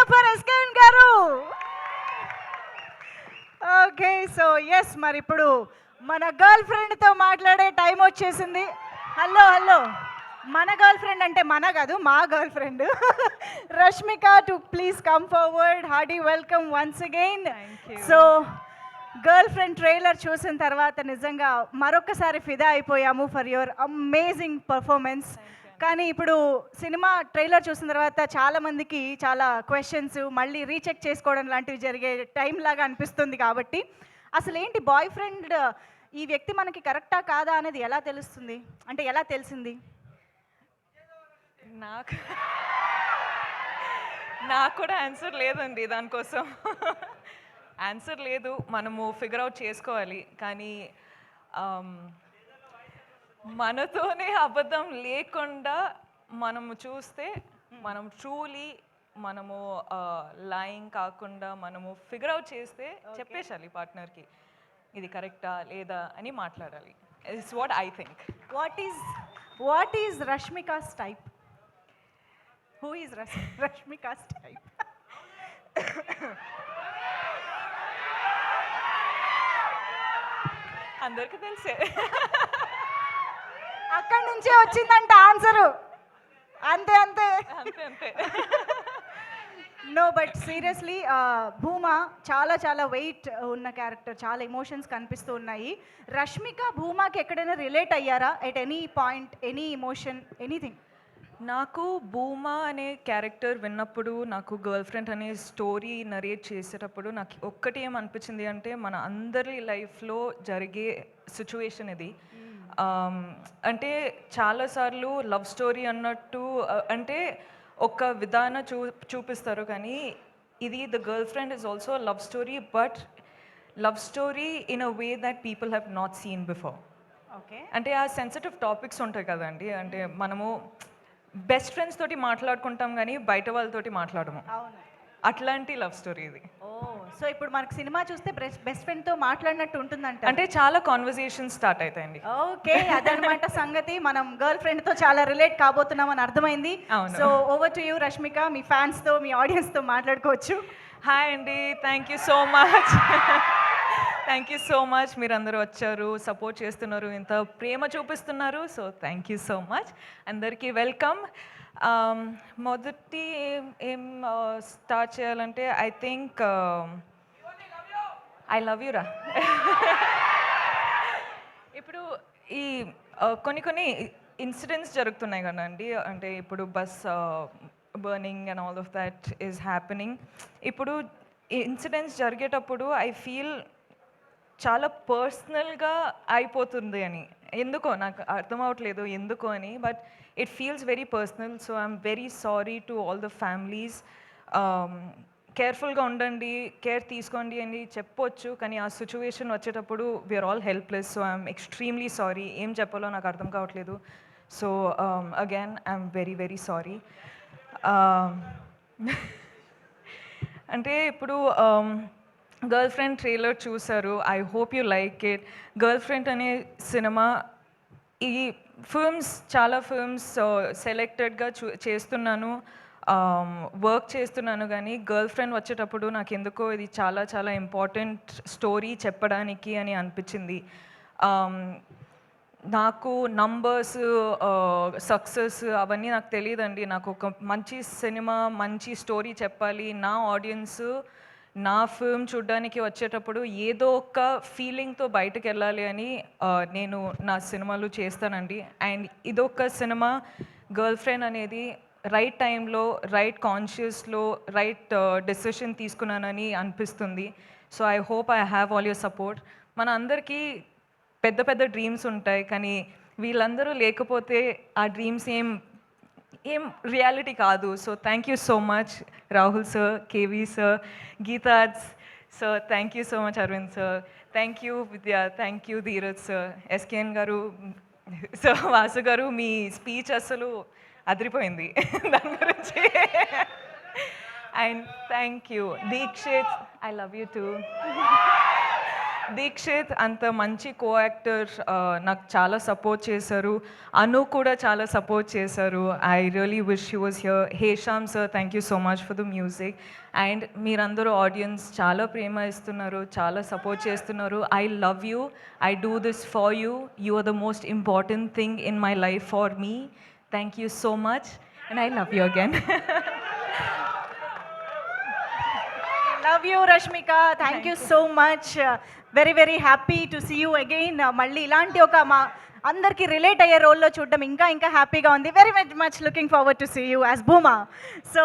up for SKN గారు. Okay, so yes, మరి ఇప్పుడు మన గర్ల్ ఫ్రెండ్తో మాట్లాడే టైం వచ్చేసింది. హలో హలో, మన గర్ల్ ఫ్రెండ్ అంటే మన కాదు, మా girl friend Rashmika to please come forward. Hardy welcome once again. So girl friend trailer చూసిన తర్వాత నిజంగా మరొకసారి ఫిదా అయిపోయాము ఫర్ యువర్ అమేజింగ్ పర్ఫార్మెన్స్. కానీ ఇప్పుడు సినిమా ట్రైలర్ చూసిన తర్వాత చాలామందికి చాలా క్వశ్చన్స్ మళ్ళీ రీచెక్ చేసుకోవడం లాంటివి జరిగే టైం లాగా అనిపిస్తుంది. కాబట్టి అసలు ఏంటి బాయ్ ఫ్రెండ్, ఈ వ్యక్తి మనకి కరెక్టా కాదా అనేది ఎలా తెలుస్తుంది, అంటే ఎలా తెలిసింది? నాకు కూడా ఆన్సర్ లేదండి దానికోసం. ఆన్సర్ లేదు, మనము ఫిగర్ అవుట్ చేసుకోవాలి. కానీ మనతోనే అబద్ధం లేకుండా మనము చూస్తే, మనం ట్రూలీ మనము లైంగ్ కాకుండా మనము ఫిగర్ అవుట్ చేస్తే చెప్పేసాలి పార్ట్నర్కి ఇది కరెక్టా లేదా అని మాట్లాడాలి. It's what I think. What is Rashmika's type? Who is Rashmika's type? అందరికీ తెలిసే, అక్కడి నుంచే వచ్చిందంట ఆన్సరు. అంతే అంతే అంతే అంతే. నో, బట్ సీరియస్లీ భూమా చాలా చాలా వెయిట్ ఉన్న క్యారెక్టర్, చాలా ఎమోషన్స్ కనిపిస్తూ ఉన్నాయి. రష్మిక భూమాకి ఎక్కడైనా రిలేట్ అయ్యారా at any point, any emotion, anything? నాకు భూమా అనే క్యారెక్టర్ విన్నప్పుడు, నాకు గర్ల్ ఫ్రెండ్ అనే స్టోరీ నరేట్ చేసేటప్పుడు నాకు ఒక్కటి ఏమనిపించింది అంటే, మన అందరి లైఫ్లో జరిగే సిచ్యువేషన్ ఇది. అంటే చాలాసార్లు లవ్ స్టోరీ అన్నట్టు అంటే ఒక విధానం చూపిస్తారు, కానీ ఇది the girl friend is also love story, but love story in a way that people have not seen before. Okay, అంటే ఆ సెన్సిటివ్ టాపిక్స్ ఉంటాయి కదండి, అంటే మనము బెస్ట్ ఫ్రెండ్స్ తోటి మాట్లాడుకుంటాం కానీ బయట వాళ్ళతోటి మాట్లాడము. అవును, అట్లాంటి లవ్ స్టోరీ ఇది. ఓ, సో ఇప్పుడు మనకు సినిమా చూస్తే బెస్ట్ ఫ్రెండ్తో మాట్లాడినట్టు ఉంటుందంట. అంటే చాలా కాన్వర్జేషన్ స్టార్ట్ అవుతాయండి. ఓకే, అదనమాట సంగతి. మనం గర్ల్ ఫ్రెండ్తో చాలా రిలేట్ కాబోతున్నామని అర్థమైంది. So over to you Rashmika, మీ ఫ్యాన్స్తో, మీ ఆడియన్స్తో మాట్లాడుకోవచ్చు. హాయ్ అండి, thank you so much. Thank you so much, మీరు అందరూ వచ్చారు, సపోర్ట్ చేస్తున్నారు, ఇంత ప్రేమ చూపిస్తున్నారు. So thank you so much, అందరికీ వెల్కమ్. మొదటి ఏం స్టార్ట్ చేయాలంటే I think I love you రా. ఇప్పుడు ఈ కొన్ని ఇన్సిడెంట్స్ జరుగుతున్నాయి కదండి, అంటే ఇప్పుడు bus burning and all of that is happening. ఇప్పుడు ఇన్సిడెంట్స్ జరిగేటప్పుడు ఐ ఫీల్ చాలా పర్సనల్గా అయిపోతుంది అని, ఎందుకో నాకు అర్థం అవ్వట్లేదు ఎందుకో అని, but it feels very personal. So I'm very sorry to all the families. కేర్ఫుల్గా ఉండండి, కేర్ తీసుకోండి అని చెప్పొచ్చు, కానీ ఆ సిచ్యువేషన్ వచ్చేటప్పుడు we are all helpless. So I'm extremely sorry, ఏం చెప్పాలో నాకు అర్థం కావట్లేదు. So again I'm very very sorry. అంటే ఇప్పుడు గర్ల్ ఫ్రెండ్ ట్రైలర్ చూసారు, I hope you like it. Girlfriend అనే సినిమా, ఈ చాలా ఫిల్మ్స్ సెలెక్టెడ్గా చేస్తున్నాను, వర్క్ చేస్తున్నాను, కానీ గర్ల్ ఫ్రెండ్ వచ్చేటప్పుడు నాకు ఎందుకో ఇది చాలా చాలా ఇంపార్టెంట్ స్టోరీ చెప్పడానికి అని అనిపించింది. నాకు నంబర్స్, సక్సెస్ అవన్నీ నాకు తెలియదండి. నాకు ఒక మంచి సినిమా, మంచి స్టోరీ చెప్పాలి, నా ఆడియన్స్ నా ఫిల్మ్ చూడడానికి వచ్చేటప్పుడు ఏదో ఒక ఫీలింగ్తో బయటకు వెళ్ళాలి అని నేను నా సినిమాలు చేస్తానండి. అండ్ ఇదొక సినిమా, గర్ల్ ఫ్రెండ్ అనేది రైట్ టైంలో, రైట్ కాన్షియస్లో రైట్ డెసిషన్ తీసుకున్నానని అనిపిస్తుంది. So I hope I have all your support. మన అందరికీ పెద్ద పెద్ద డ్రీమ్స్ ఉంటాయి, కానీ వీళ్ళందరూ లేకపోతే ఆ డ్రీమ్స్ ఏం రియాలిటీ కాదు. So thank you so much Rahul sir, KV sir, గీతాజ్ sir, thank you so much Aravind sir, thank you Vidya, thank you Dheeraj sir, SKN garu sir, Vasu garu, మీ స్పీచ్ అసలు అదిరిపోయింది దాని గురించి. And thank you Deekshith, I love you too. Deekshith అంత మంచి కో యాక్టర్ నాకు చాలా సపోర్ట్ చేశారు. అను కూడా చాలా సపోర్ట్ చేశారు. I really wish you was here. Hesham sir, thank you so much for the music. And మీరందరూ ఆడియన్స్ చాలా ప్రేమ ఇస్తున్నారు, చాలా సపోర్ట్ చేస్తున్నారు. I love you. I do this for you. You are the most important thing in my life for me. Thank you so much and I love you again. Love you Rashmika, thank you so much. Very very happy to see you again. మళ్ళీ ఇలాంటి ఒక మా అందరికీ relate అయ్యే రోల్లో చూడడం ఇంకా ఇంకా హ్యాపీగా ఉంది. Very much looking forward to see you as Bhuma. So